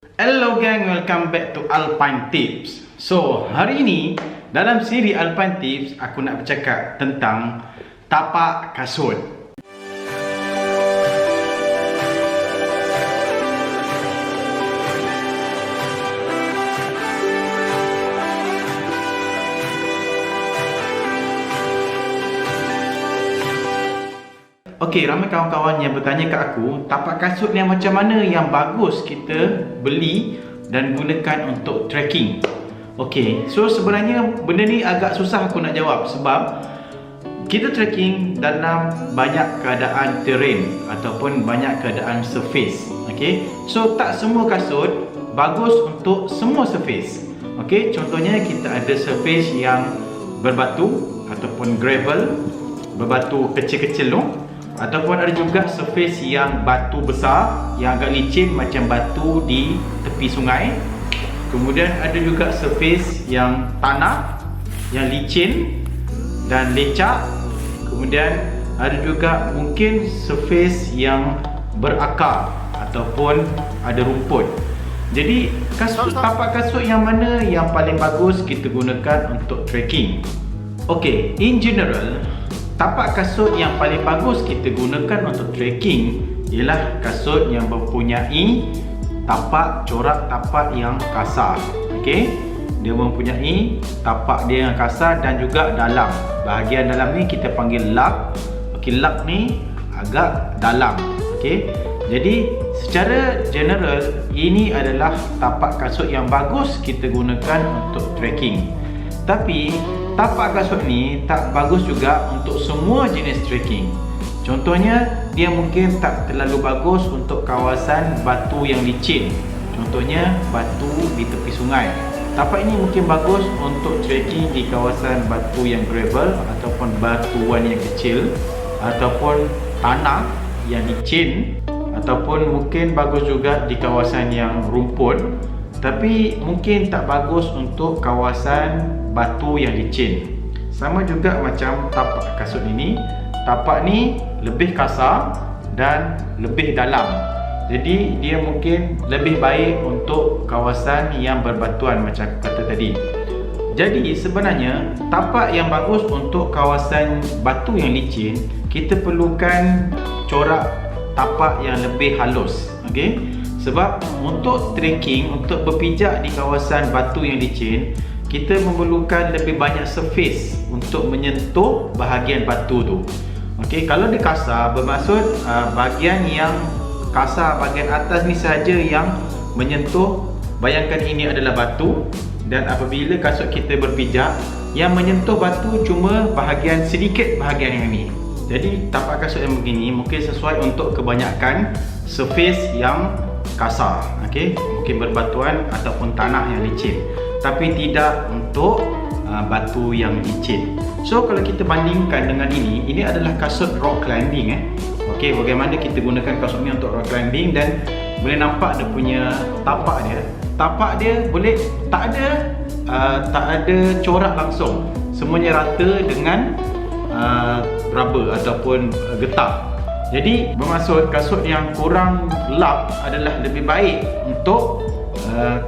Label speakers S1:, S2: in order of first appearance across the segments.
S1: Hello gang, welcome back to Alpine Tips. So, hari ini dalam siri Alpine Tips aku nak bercakap tentang tapak kasut. Okey, ramai kawan-kawan yang bertanya ke aku, tapak kasut ni macam mana yang bagus kita beli dan gunakan untuk trekking. Okey, so sebenarnya benda ni agak susah aku nak jawab sebab kita trekking dalam banyak keadaan terrain ataupun banyak keadaan surface. Okey, so tak semua kasut bagus untuk semua surface. Okey, contohnya kita ada surface yang berbatu ataupun gravel, berbatu kecil-kecil tu. Ataupun ada juga surface yang batu besar, yang agak licin macam batu di tepi sungai. Kemudian ada juga surface yang tanah, yang licin dan lecak. Kemudian ada juga mungkin surface yang berakar ataupun ada rumput. Jadi tapak kasut yang mana yang paling bagus kita gunakan untuk trekking? Okay, in general, tapak kasut yang paling bagus kita gunakan untuk trekking ialah kasut yang mempunyai corak tapak yang kasar. Okey, dia mempunyai tapak dia yang kasar dan juga dalam. Bahagian dalam ni kita panggil lug. Okey, lug ni agak dalam. Okey, jadi secara general ini adalah tapak kasut yang bagus kita gunakan untuk trekking. Tapi tapak kasut ni tak bagus juga untuk semua jenis trekking. Contohnya, dia mungkin tak terlalu bagus untuk kawasan batu yang licin. Contohnya, batu di tepi sungai. Tapak ini mungkin bagus untuk trekking di kawasan batu yang gravel ataupun batuan yang kecil ataupun tanah yang licin, ataupun mungkin bagus juga di kawasan yang rumput. Tapi mungkin tak bagus untuk kawasan batu yang licin. Sama juga macam tapak kasut ini. Tapak ni lebih kasar dan lebih dalam. Jadi dia mungkin lebih baik untuk kawasan yang berbatuan macam aku kata tadi. Jadi sebenarnya tapak yang bagus untuk kawasan batu yang licin, kita perlukan corak tapak yang lebih halus. Okey? Sebab untuk trekking, untuk berpijak di kawasan batu yang licin, kita memerlukan lebih banyak surface untuk menyentuh bahagian batu tu. Okey, kalau dia kasar, bermaksud bahagian yang kasar, bahagian atas ni saja yang menyentuh. Bayangkan ini adalah batu, dan apabila kasut kita berpijak, yang menyentuh batu cuma sedikit bahagian yang ni. Jadi tapak kasut yang begini mungkin sesuai untuk kebanyakan surface yang kasar, okey, mungkin berbatuan ataupun tanah yang licin, tapi tidak untuk batu yang licin. So kalau kita bandingkan dengan ini adalah kasut rock climbing. Okey, bagaimana kita gunakan kasut ni untuk rock climbing, dan boleh nampak dia punya tapak dia. Tapak dia boleh tak ada corak langsung, semuanya rata dengan rubber ataupun getah. Jadi bermaksud kasut yang kurang lap adalah lebih baik untuk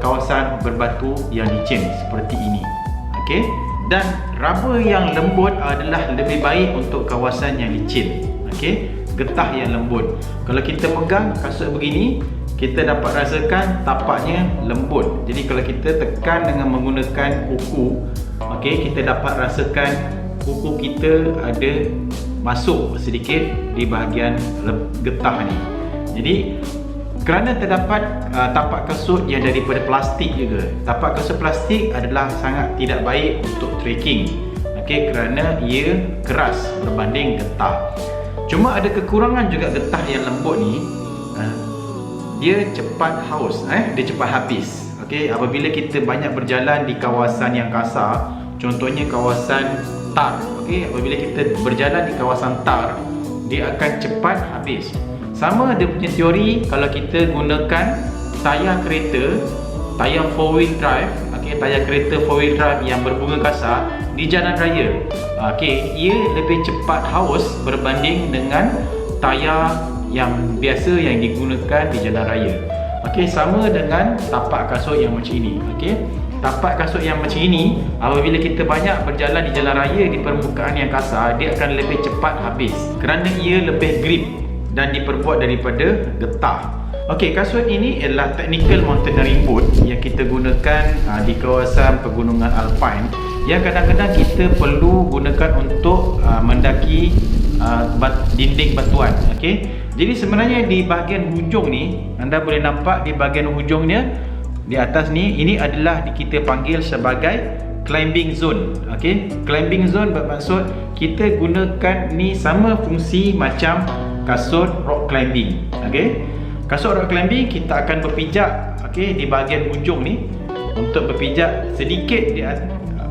S1: kawasan berbatu yang licin seperti ini. Okey, dan rubber yang lembut adalah lebih baik untuk kawasan yang licin. Okey, getah yang lembut. Kalau kita pegang kasut begini, kita dapat rasakan tapaknya lembut. Jadi kalau kita tekan dengan menggunakan kuku, okey, kita dapat rasakan kuku kita ada masuk sedikit di bahagian getah ni. Jadi kerana terdapat tapak kasut yang daripada plastik juga. Tapak kasut plastik adalah sangat tidak baik untuk trekking. Okey, kerana ia keras berbanding getah. Cuma ada kekurangan juga getah yang lembut ni. Dia cepat haus, dia cepat habis. Okey, apabila kita banyak berjalan di kawasan yang kasar, contohnya kawasan tar. Okey, apabila kita berjalan di kawasan tar, dia akan cepat habis. Sama ada punya teori kalau kita gunakan tayar kereta, tayar 4-wheel drive, okey, tayar kereta 4-wheel drive yang berbunga kasar di jalan raya. Okey, ia lebih cepat haus berbanding dengan tayar yang biasa yang digunakan di jalan raya. Okey, sama dengan tapak kasut yang macam ini. Okey, tapak kasut yang macam ini apabila kita banyak berjalan di jalan raya di permukaan yang kasar, dia akan lebih cepat habis kerana ia lebih grip dan diperbuat daripada getah. Okey, kasut ini ialah technical mountaineering boot yang kita gunakan di kawasan pegunungan alpine yang kadang-kadang kita perlu gunakan untuk mendaki dinding batuan. Okey, jadi sebenarnya di bahagian hujung ni, anda boleh nampak di bahagian hujungnya di atas ni, ini adalah kita panggil sebagai climbing zone. Okey, climbing zone bermaksud kita gunakan ni sama fungsi macam kasut rock climbing. Okey, kasut rock climbing kita akan berpijak, okey, di bahagian hujung ni untuk berpijak sedikit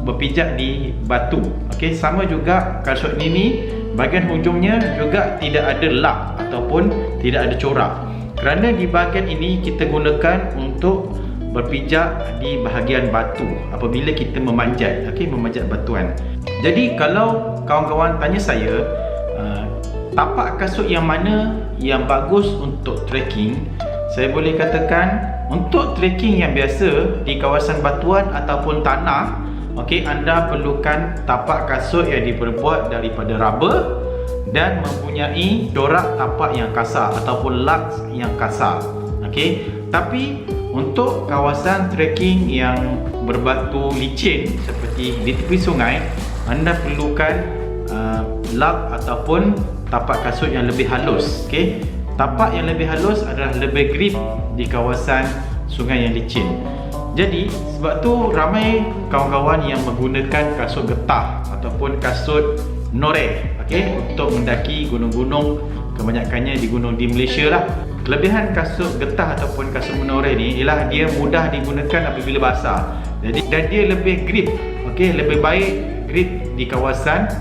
S1: berpijak di batu. Okey, sama juga kasut ni bahagian hujungnya juga tidak ada lap ataupun tidak ada corak. Kerana di bahagian ini kita gunakan untuk berpijak di bahagian batu apabila kita memanjat, okey, memanjat batuan. Jadi kalau kawan-kawan tanya saya tapak kasut yang mana yang bagus untuk trekking, saya boleh katakan untuk trekking yang biasa di kawasan batuan ataupun tanah, okey, anda perlukan tapak kasut yang diperbuat daripada rubber dan mempunyai corak tapak yang kasar ataupun lux yang kasar. Okey, tapi untuk kawasan trekking yang berbatu licin seperti di tepi sungai, anda perlukan lap ataupun tapak kasut yang lebih halus. Okey, tapak yang lebih halus adalah lebih grip di kawasan sungai yang licin. Jadi sebab tu ramai kawan-kawan yang menggunakan kasut getah ataupun kasut noreh, okey, untuk mendaki gunung-gunung, kebanyakannya di gunung di Malaysia lah. Kelebihan kasut getah ataupun kasut menoreh ni ialah dia mudah digunakan apabila basah. Jadi dan dia lebih grip, okey, lebih baik grip di kawasan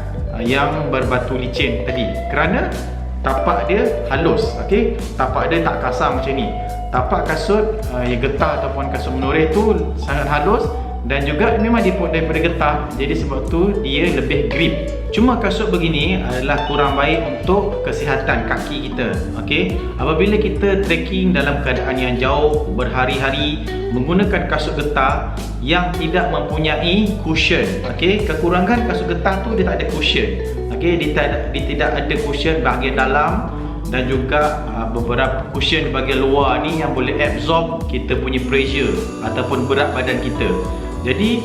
S1: yang berbatu licin tadi kerana tapak dia halus. Okey, tapak dia tak kasar macam ni. Tapak kasut yang getah ataupun kasut menoreh tu sangat halus dan juga memang dibuat daripada getah, jadi sebab tu dia lebih grip. Cuma kasut begini adalah kurang baik untuk kesihatan kaki kita. Okey, apabila kita trekking dalam keadaan yang jauh berhari-hari menggunakan kasut getah yang tidak mempunyai cushion. Okey, kekurangan kasut getah tu dia tak ada cushion. Okey, dia tidak ada cushion bahagian dalam dan juga beberapa cushion bahagian luar ni yang boleh absorb kita punya pressure ataupun berat badan kita. Jadi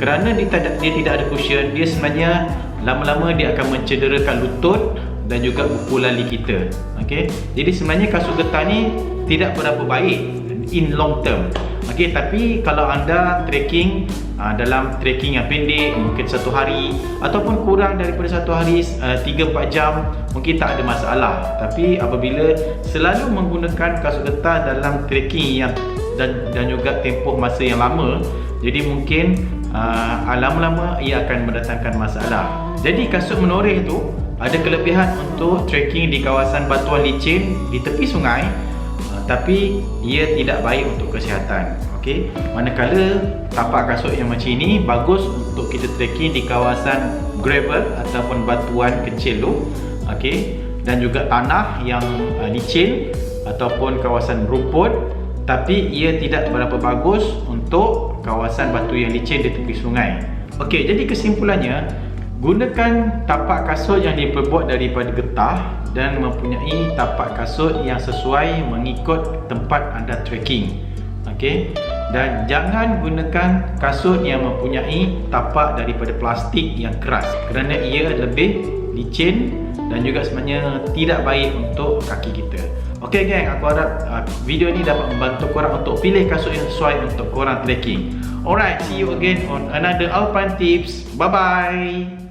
S1: kerana dia tidak ada cushion, dia sebenarnya lama-lama dia akan mencederakan lutut dan juga buku lali kita. Okey, jadi sebenarnya kasut getah ni tidak berapa baik in long term. Okey, tapi kalau anda trekking dalam trekking yang pendek, mungkin satu hari ataupun kurang daripada satu hari, 3-4 jam, mungkin tak ada masalah. Tapi apabila selalu menggunakan kasut getah dalam trekking yang dan juga tempoh masa yang lama, jadi mungkin lama-lama ia akan mendatangkan masalah. Jadi kasut menoreh itu ada kelebihan untuk trekking di kawasan batuan licin di tepi sungai, tapi ia tidak baik untuk kesihatan. Okey, manakala tapak kasut yang macam ini bagus untuk kita trekking di kawasan gravel ataupun batuan kecil tu. Okey, dan juga tanah yang licin ataupun kawasan berumput, tapi ia tidak berapa bagus untuk kawasan batu yang licin di tepi sungai. Okey, jadi kesimpulannya, gunakan tapak kasut yang diperbuat daripada getah dan mempunyai tapak kasut yang sesuai mengikut tempat anda trekking. Okey, dan jangan gunakan kasut yang mempunyai tapak daripada plastik yang keras kerana ia lebih licin dan juga sebenarnya tidak baik untuk kaki kita. Okey geng, aku harap video ni dapat membantu korang untuk pilih kasut yang sesuai untuk korang trekking. Alright, see you again on another Alpine Tips. Bye bye.